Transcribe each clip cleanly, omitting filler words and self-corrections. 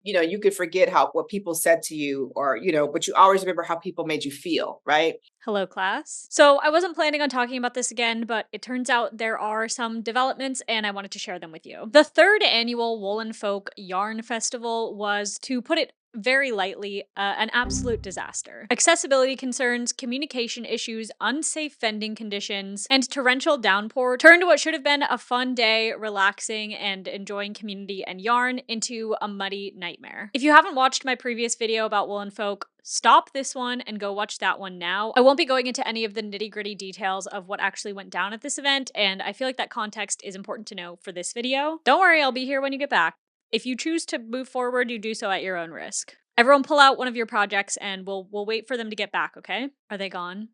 you could forget what people said to you, or, but you always remember how people made you feel, right? Hello, class. So I wasn't planning on talking about this again, but it turns out there are some developments and I wanted to share them with you. The third annual Woolen Folk Yarn Festival was, to put it very lightly, an absolute disaster. Accessibility concerns, communication issues, unsafe vending conditions, and torrential downpour turned what should have been a fun day, relaxing and enjoying community and yarn, into a muddy nightmare. If you haven't watched my previous video about Woolen Folk, stop this one and go watch that one now. I won't be going into any of the nitty-gritty details of what actually went down at this event, and I feel like that context is important to know for this video. Don't worry, I'll be here when you get back. If you choose to move forward, you do so at your own risk. Everyone pull out one of your projects and we'll wait for them to get back, okay? Are they gone?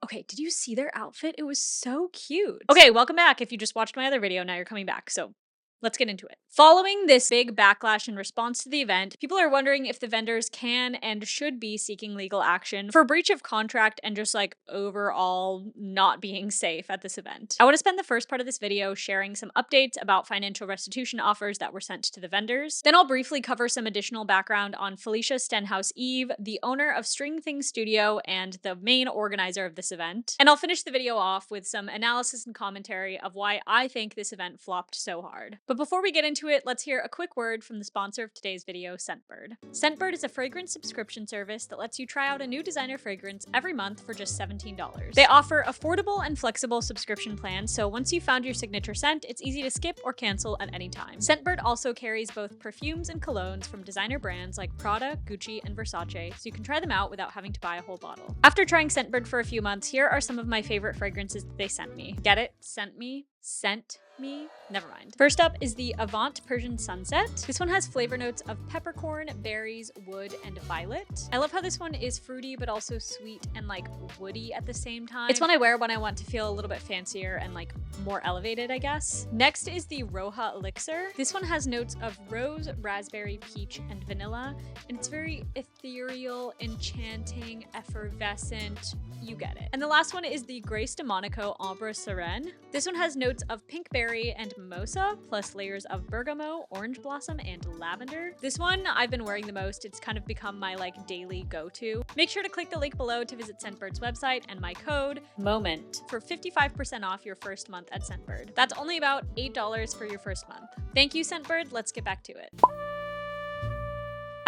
Okay, did you see their outfit? It was so cute. Okay, welcome back. If you just watched my other video, now you're coming back, so let's get into it. Following this big backlash in response to the event, people are wondering if the vendors can and should be seeking legal action for breach of contract and just like overall not being safe at this event. I want to spend the first part of this video sharing some updates about financial restitution offers that were sent to the vendors. Then I'll briefly cover some additional background on Felicia Stenhouse Eve, the owner of String Things Studio and the main organizer of this event. And I'll finish the video off with some analysis and commentary of why I think this event flopped so hard. But before we get into it, let's hear a quick word from the sponsor of today's video, Scentbird. Scentbird is a fragrance subscription service that lets you try out a new designer fragrance every month for just $17. They offer affordable and flexible subscription plans, so once you've found your signature scent, it's easy to skip or cancel at any time. Scentbird also carries both perfumes and colognes from designer brands like Prada, Gucci, and Versace, so you can try them out without having to buy a whole bottle. After trying Scentbird for a few months, here are some of my favorite fragrances that they sent me. Get it? Sent me? Sent me? Never mind. First up is the Avant Persian Sunset. This one has flavor notes of peppercorn, berries, wood, and violet. I love how this one is fruity but also sweet and like woody at the same time. It's one I wear when I want to feel a little bit fancier and like more elevated, I guess. Next is the Roja Elixir. This one has notes of rose, raspberry, peach, and vanilla, and it's very ethereal, enchanting, effervescent. You get it. And the last one is the Grace de Monaco Ambre Sereine. This one has notes of pink berry and mimosa, plus layers of bergamot, orange blossom, and lavender. This one I've been wearing the most. It's kind of become my like daily go-to. Make sure to click the link below to visit Scentbird's website and my code MOMENT for 55% off your first month at Scentbird. That's only about $8 for your first month. Thank you, Scentbird. Let's get back to it.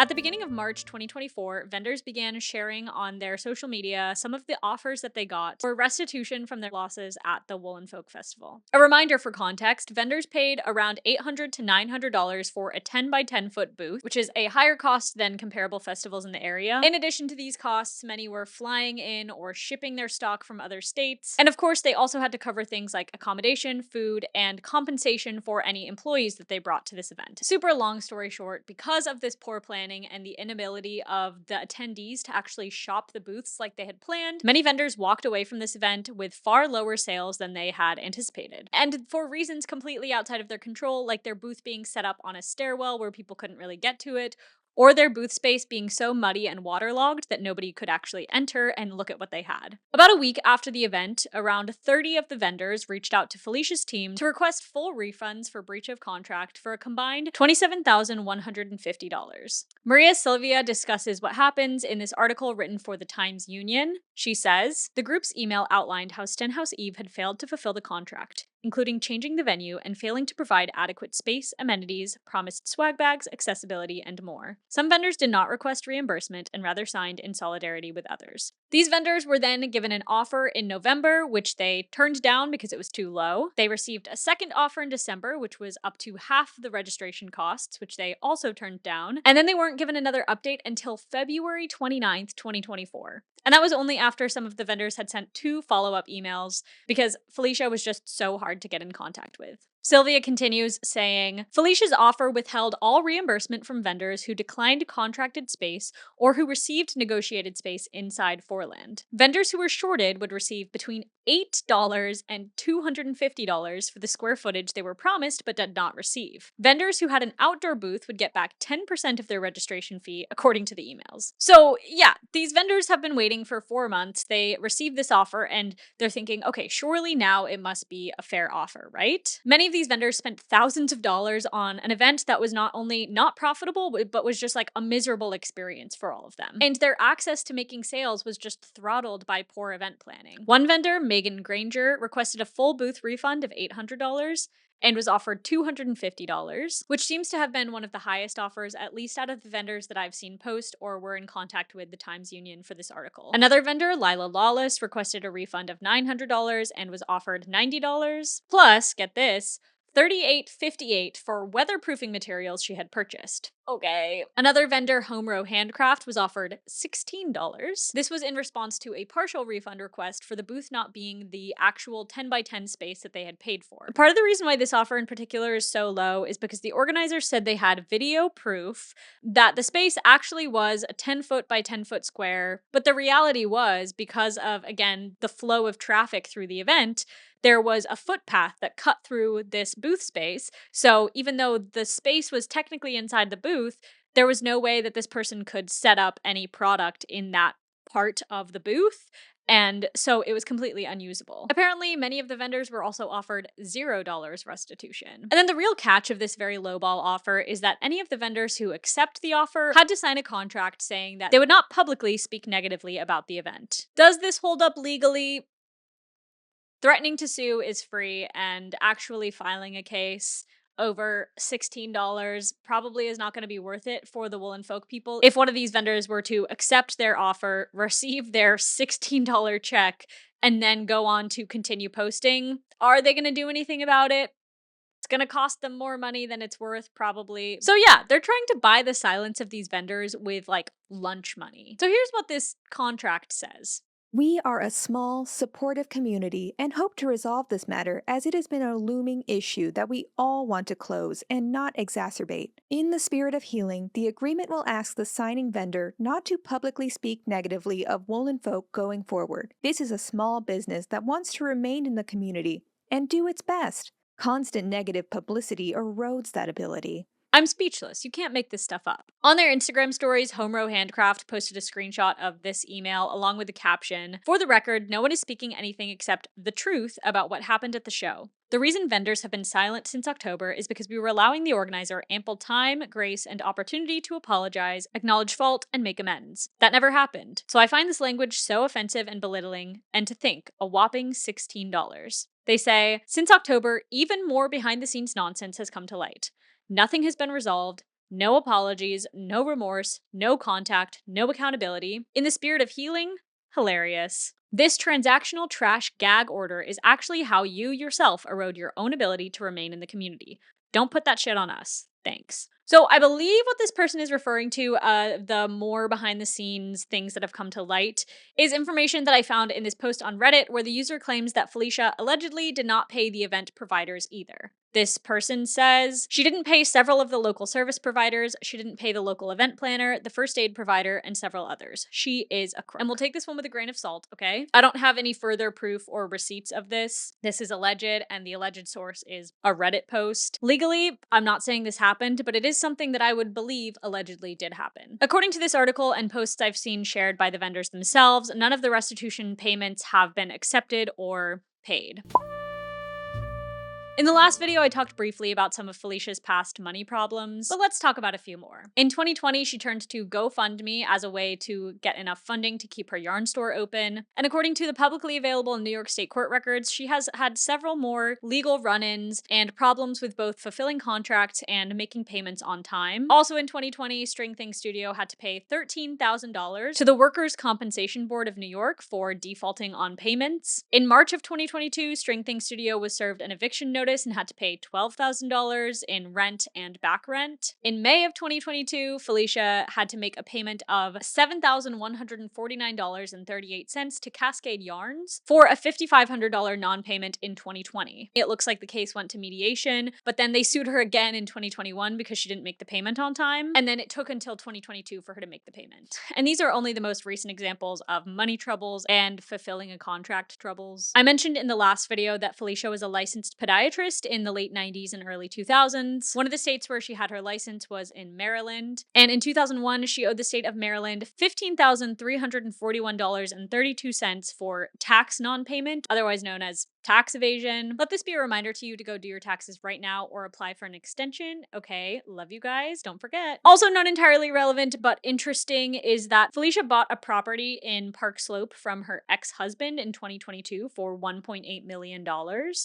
At the beginning of March 2024, vendors began sharing on their social media some of the offers that they got for restitution from their losses at the Woolen Folk Festival. A reminder for context, vendors paid around $800 to $900 for a 10 by 10 foot booth, which is a higher cost than comparable festivals in the area. In addition to these costs, many were flying in or shipping their stock from other states. And of course, they also had to cover things like accommodation, food, and compensation for any employees that they brought to this event. Super long story short, because of this poor planning and the inability of the attendees to actually shop the booths like they had planned, many vendors walked away from this event with far lower sales than they had anticipated. And for reasons completely outside of their control, like their booth being set up on a stairwell where people couldn't really get to it, or their booth space being so muddy and waterlogged that nobody could actually enter and look at what they had. About a week after the event, around 30 of the vendors reached out to Felicia's team to request full refunds for breach of contract for a combined $27,150. Maria Silvia discusses what happens in this article written for the Times-Union. She says, the group's email outlined how Stenhouse Eve had failed to fulfill the contract, including changing the venue and failing to provide adequate space, amenities, promised swag bags, accessibility, and more. Some vendors did not request reimbursement and rather signed in solidarity with others. These vendors were then given an offer in November, which they turned down because it was too low. They received a second offer in December, which was up to half the registration costs, which they also turned down. And then they weren't given another update until February 29th, 2024. And that was only after some of the vendors had sent 2 follow-up emails because Felicia was just so hard to get in contact with. Sylvia continues saying, Felicia's offer withheld all reimbursement from vendors who declined contracted space or who received negotiated space inside Foreland. Vendors who were shorted would receive between $8 and $250 for the square footage they were promised but did not receive. Vendors who had an outdoor booth would get back 10% of their registration fee, according to the emails. So yeah, these vendors have been waiting for 4 months. They received this offer and they're thinking, okay, surely now it must be a fair offer, right? Many of these vendors spent thousands of dollars on an event that was not only not profitable, but was just like a miserable experience for all of them. And their access to making sales was just throttled by poor event planning. One vendor, Megan Granger, requested a full booth refund of $800 and was offered $250, which seems to have been one of the highest offers, at least out of the vendors that I've seen post or were in contact with the Times Union for this article. Another vendor, Lila Lawless, requested a refund of $900 and was offered $90, plus, get this, $38.58 for weatherproofing materials she had purchased. Okay. Another vendor, Home Row Handcraft, was offered $16. This was in response to a partial refund request for the booth not being the actual 10 by 10 space that they had paid for. Part of the reason why this offer in particular is so low is because the organizers said they had video proof that the space actually was a 10-foot by 10-foot square, but the reality was, because of, again, the flow of traffic through the event, there was a footpath that cut through this booth space. So even though the space was technically inside the booth, there was no way that this person could set up any product in that part of the booth. And so it was completely unusable. Apparently, many of the vendors were also offered $0 restitution. And then the real catch of this very lowball offer is that any of the vendors who accept the offer had to sign a contract saying that they would not publicly speak negatively about the event. Does this hold up legally? Threatening to sue is free, and actually filing a case over $16 probably is not going to be worth it for the Woolen Folk people. If one of these vendors were to accept their offer, receive their $16 check, and then go on to continue posting, are they going to do anything about it? It's going to cost them more money than it's worth, probably. So yeah, they're trying to buy the silence of these vendors with like lunch money. So here's what this contract says. We are a small, supportive community and hope to resolve this matter as it has been a looming issue that we all want to close and not exacerbate. In the spirit of healing, the agreement will ask the signing vendor not to publicly speak negatively of Woolen Folk going forward. This is a small business that wants to remain in the community and do its best. Constant negative publicity erodes that ability. I'm speechless. You can't make this stuff up. On their Instagram stories, Home Row Handcraft posted a screenshot of this email along with the caption, "For the record, no one is speaking anything except the truth about what happened at the show. The reason vendors have been silent since October is because we were allowing the organizer ample time, grace, and opportunity to apologize, acknowledge fault, and make amends. That never happened. So I find this language so offensive and belittling, and to think, a whopping $16. They say, since October, even more behind-the-scenes nonsense has come to light. Nothing has been resolved, no apologies, no remorse, no contact, no accountability. In the spirit of healing, hilarious. This transactional trash gag order is actually how you yourself erode your own ability to remain in the community. Don't put that shit on us. Thanks." So I believe what this person is referring to, the more behind the scenes things that have come to light, is information that I found in this post on Reddit where the user claims that Felicia allegedly did not pay the event providers either. This person says she didn't pay several of the local service providers, she didn't pay the local event planner, the first aid provider, and several others. She is a crook. And we'll take this one with a grain of salt, okay? I don't have any further proof or receipts of this. This is alleged, and the alleged source is a Reddit post. Legally, I'm not saying this happened, but it is something that I would believe allegedly did happen. According to this article and posts I've seen shared by the vendors themselves, none of the restitution payments have been accepted or paid. In the last video, I talked briefly about some of Felicia's past money problems, but let's talk about a few more. In 2020, she turned to GoFundMe as a way to get enough funding to keep her yarn store open. And according to the publicly available New York State court records, she has had several more legal run-ins and problems with both fulfilling contracts and making payments on time. Also in 2020, String Thing Studio had to pay $13,000 to the Workers' Compensation Board of New York for defaulting on payments. In March of 2022, String Thing Studio was served an eviction notice and had to pay $12,000 in rent and back rent. In May of 2022, Felicia had to make a payment of $7,149.38 to Cascade Yarns for a $5,500 non-payment in 2020. It looks like the case went to mediation, but then they sued her again in 2021 because she didn't make the payment on time, and then it took until 2022 for her to make the payment. And these are only the most recent examples of money troubles and fulfilling a contract troubles. I mentioned in the last video that Felicia was a licensed podiatrist in the late 90s and early 2000s. One of the states where she had her license was in Maryland. And in 2001, she owed the state of Maryland $15,341.32 for tax non-payment, otherwise known as tax evasion. Let this be a reminder to you to go do your taxes right now or apply for an extension. Okay, love you guys. Don't forget. Also, not entirely relevant, but interesting is that Felicia bought a property in Park Slope from her ex-husband in 2022 for $1.8 million.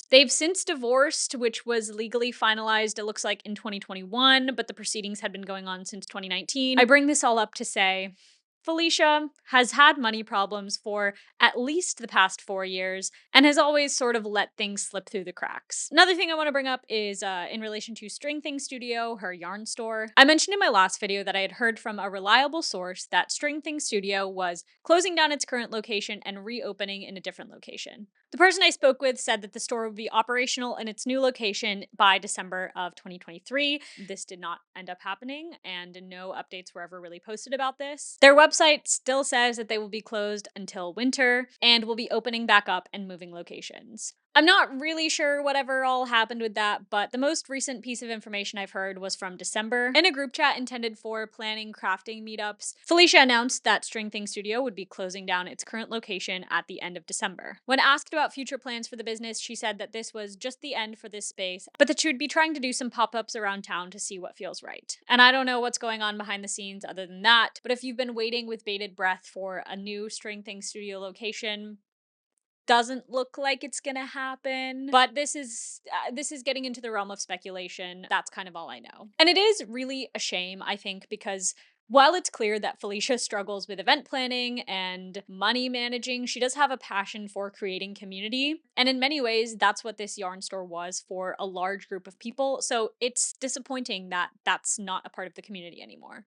They've since divorced, which was legally finalized, it looks like, in 2021, but the proceedings had been going on since 2019. I bring this all up to say, Felicia has had money problems for at least the past 4 years and has always sort of let things slip through the cracks. Another thing I want to bring up is in relation to String Thing Studio, her yarn store. I mentioned in my last video that I had heard from a reliable source that String Thing Studio was closing down its current location and reopening in a different location. The person I spoke with said that the store would be operational in its new location by December of 2023. This did not end up happening, and no updates were ever really posted about this. Their website still says that they will be closed until winter and will be opening back up and moving locations. I'm not really sure whatever all happened with that, but the most recent piece of information I've heard was from December. In a group chat intended for planning crafting meetups, Felicia announced that String Thing Studio would be closing down its current location at the end of December. When asked about future plans for the business, she said that this was just the end for this space, but that she would be trying to do some pop-ups around town to see what feels right. And I don't know what's going on behind the scenes other than that, but if you've been waiting with bated breath for a new String Thing Studio location, doesn't look like it's gonna happen, but this is getting into the realm of speculation. That's kind of all I know. And it is really a shame, I think, because while it's clear that Felicia struggles with event planning and money managing, she does have a passion for creating community. And in many ways, that's what this yarn store was for a large group of people. So it's disappointing that that's not a part of the community anymore.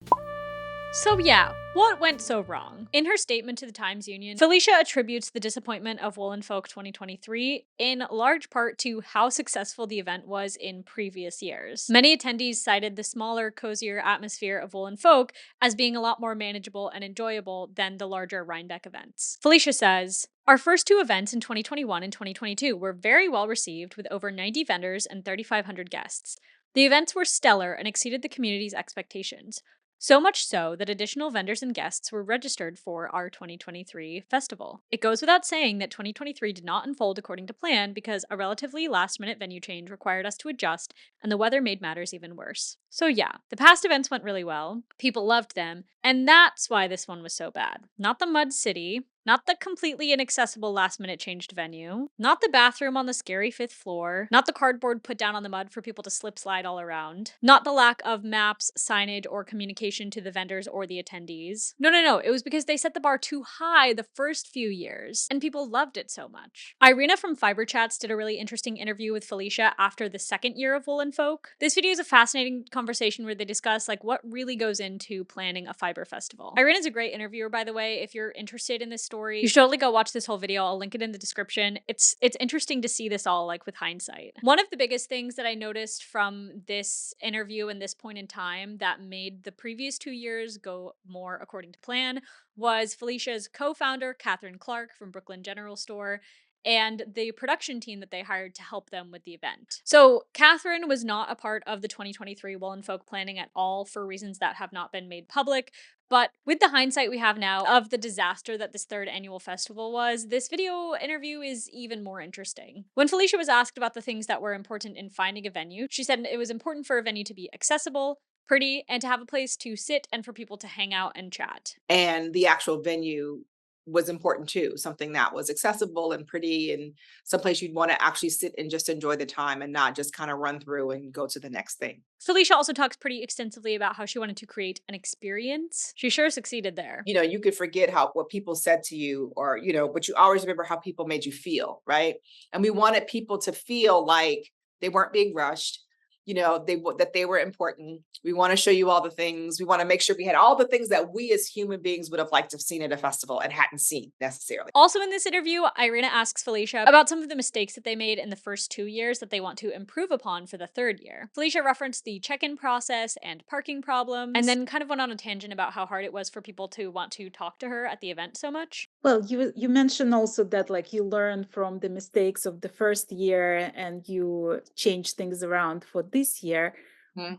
So yeah, what went so wrong? In her statement to the Times Union, Felicia attributes the disappointment of Woolen Folk 2023 in large part to how successful the event was in previous years. Many attendees cited the smaller, cozier atmosphere of Woolen Folk as being a lot more manageable and enjoyable than the larger Rhinebeck events. Felicia says, "Our first two events in 2021 and 2022 were very well received with over 90 vendors and 3,500 guests. The events were stellar and exceeded the community's expectations. So much so that additional vendors and guests were registered for our 2023 festival. It goes without saying that 2023 did not unfold according to plan because a relatively last-minute venue change required us to adjust, and the weather made matters even worse. So yeah, the past events went really well, people loved them, and that's why this one was so bad. Not the Mud City, not the completely inaccessible last-minute changed venue, not the bathroom on the scary 5th floor, not the cardboard put down on the mud for people to slip slide all around, not the lack of maps, signage, or communication to the vendors or the attendees. No, it was because they set the bar too high the first few years, and people loved it so much." Irina from Fiber Chats did a really interesting interview with Felicia after the second year of Woolen Folk. This video is a fascinating conversation where they discuss what really goes into planning a fiber festival. Irina's a great interviewer, by the way. If you're interested in this story, you should totally go watch this whole video. I'll link it in the description. It's interesting to see this all with hindsight. One of the biggest things that I noticed from this interview and this point in time that made the previous 2 years go more according to plan was Felicia's co-founder, Catherine Clark from Brooklyn General Store, and the production team that they hired to help them with the event. So Catherine was not a part of the 2023 Woolen Folk planning at all for reasons that have not been made public. But with the hindsight we have now of the disaster that this third annual festival was, this video interview is even more interesting. When Felicia was asked about the things that were important in finding a venue, she said it was important for a venue to be accessible, pretty, and to have a place to sit and for people to hang out and chat. And the actual venue was important too, something that was accessible and pretty and someplace you'd want to actually sit and just enjoy the time and not just kind of run through and go to the next thing. Felicia also talks pretty extensively about how she wanted to create an experience. She sure succeeded there. You could forget what people said to you or, but you always remember how people made you feel, right? And we wanted people to feel like they weren't being rushed, that they were important. We want to show you all the things. We want to make sure we had all the things that we as human beings would have liked to have seen at a festival and hadn't seen necessarily. Also in this interview, Irina asks Felicia about some of the mistakes that they made in the first 2 years that they want to improve upon for the third year. Felicia referenced the check-in process and parking problems, and then kind of went on a tangent about how hard it was for people to want to talk to her at the event so much. Well, you mentioned also that you learned from the mistakes of the first year and you changed things around for this year. Hmm.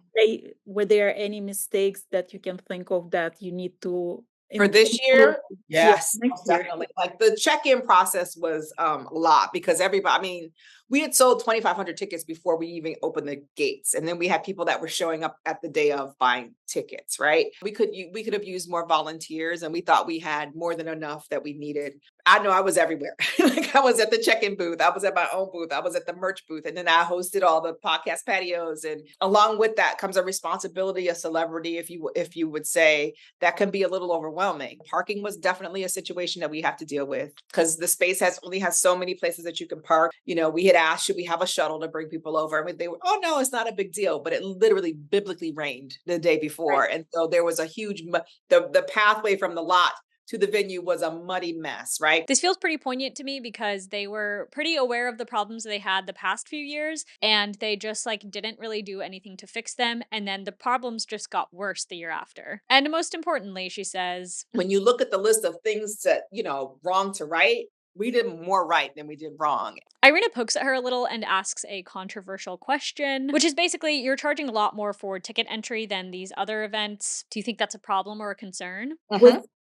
Were there any mistakes that you can think of that you need to For this year, yes, next most year. definitely. Like the check-in process was a lot because everybody, I mean, we had sold 2,500 tickets before we even opened the gates. And then we had people that were showing up at the day of buying tickets, right? We could have used more volunteers, and we thought we had more than enough that we needed. I know I was everywhere. Like I was at the check-in booth, I was at my own booth, I was at the merch booth, and then I hosted all the podcast patios. And along with that comes a responsibility, a celebrity, if you would say, that can be a little overwhelming. Parking was definitely a situation that we have to deal with because the space only has so many places that you can park. You know, we had asked, should we have a shuttle to bring people over? And they were, oh no, it's not a big deal. But it literally biblically rained the day before. Right. And so there was a huge, the pathway from the lot to the venue was a muddy mess, right? This feels pretty poignant to me because they were pretty aware of the problems they had the past few years, and they just like didn't really do anything to fix them, and then the problems just got worse the year after. And most importantly, she says, when you look at the list of things that, you know, wrong to right, we did more right than we did wrong. Irina pokes at her a little and asks a controversial question, which is basically, you're charging a lot more for ticket entry than these other events. Do you think that's a problem or a concern?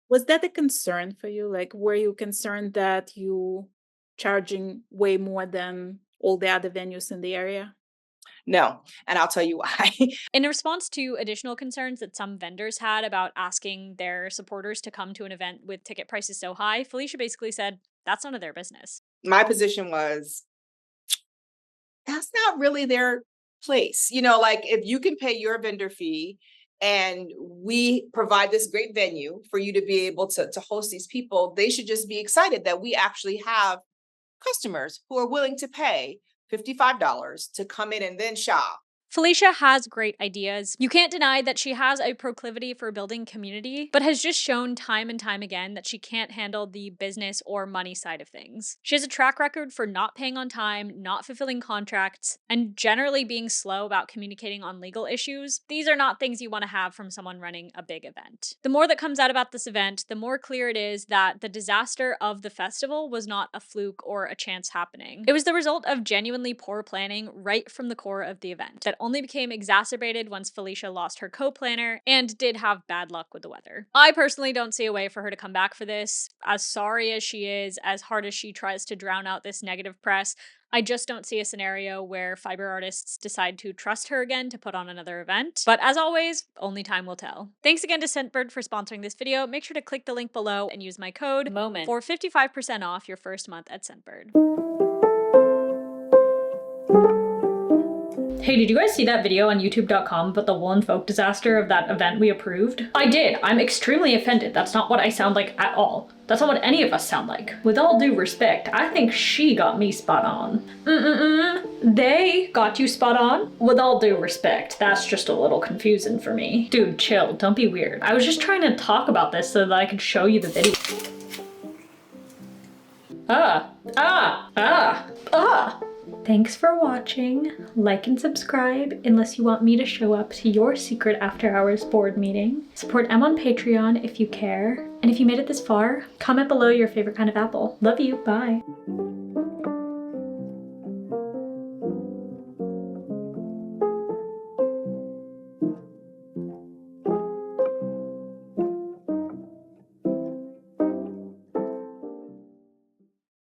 Was that a concern for you? Like, were you concerned that you charging way more than all the other venues in the area? No, and I'll tell you why. In response to additional concerns that some vendors had about asking their supporters to come to an event with ticket prices so high, Felicia basically said, that's none of their business. My position was, that's not really their place. You know, like if you can pay your vendor fee and we provide this great venue for you to be able to host these people, they should just be excited that we actually have customers who are willing to pay $55 to come in and then shop. Felicia has great ideas. You can't deny that she has a proclivity for building community, but has just shown time and time again that she can't handle the business or money side of things. She has a track record for not paying on time, not fulfilling contracts, and generally being slow about communicating on legal issues. These are not things you want to have from someone running a big event. The more that comes out about this event, the more clear it is that the disaster of the festival was not a fluke or a chance happening. It was the result of genuinely poor planning right from the core of the event that only became exacerbated once Felicia lost her co-planner and did have bad luck with the weather. I personally don't see a way for her to come back for this. As sorry as she is, as hard as she tries to drown out this negative press, I just don't see a scenario where fiber artists decide to trust her again to put on another event. But as always, only time will tell. Thanks again to Scentbird for sponsoring this video. Make sure to click the link below and use my code MOMENT for 55% off your first month at Scentbird. Hey, did you guys see that video on youtube.com about the woolen folk disaster of that event we approved? I did. I'm extremely offended. That's not what I sound like at all. That's not what any of us sound like. With all due respect, I think she got me spot on. They got you spot on? With all due respect, that's just a little confusing for me. Dude, chill. Don't be weird. I was just trying to talk about this so that I could show you the video. Thanks for watching. Like and subscribe unless you want me to show up to your secret after hours board meeting. Support Em on Patreon if you care. And if you made it this far, comment below your favorite kind of apple. Love you. Bye.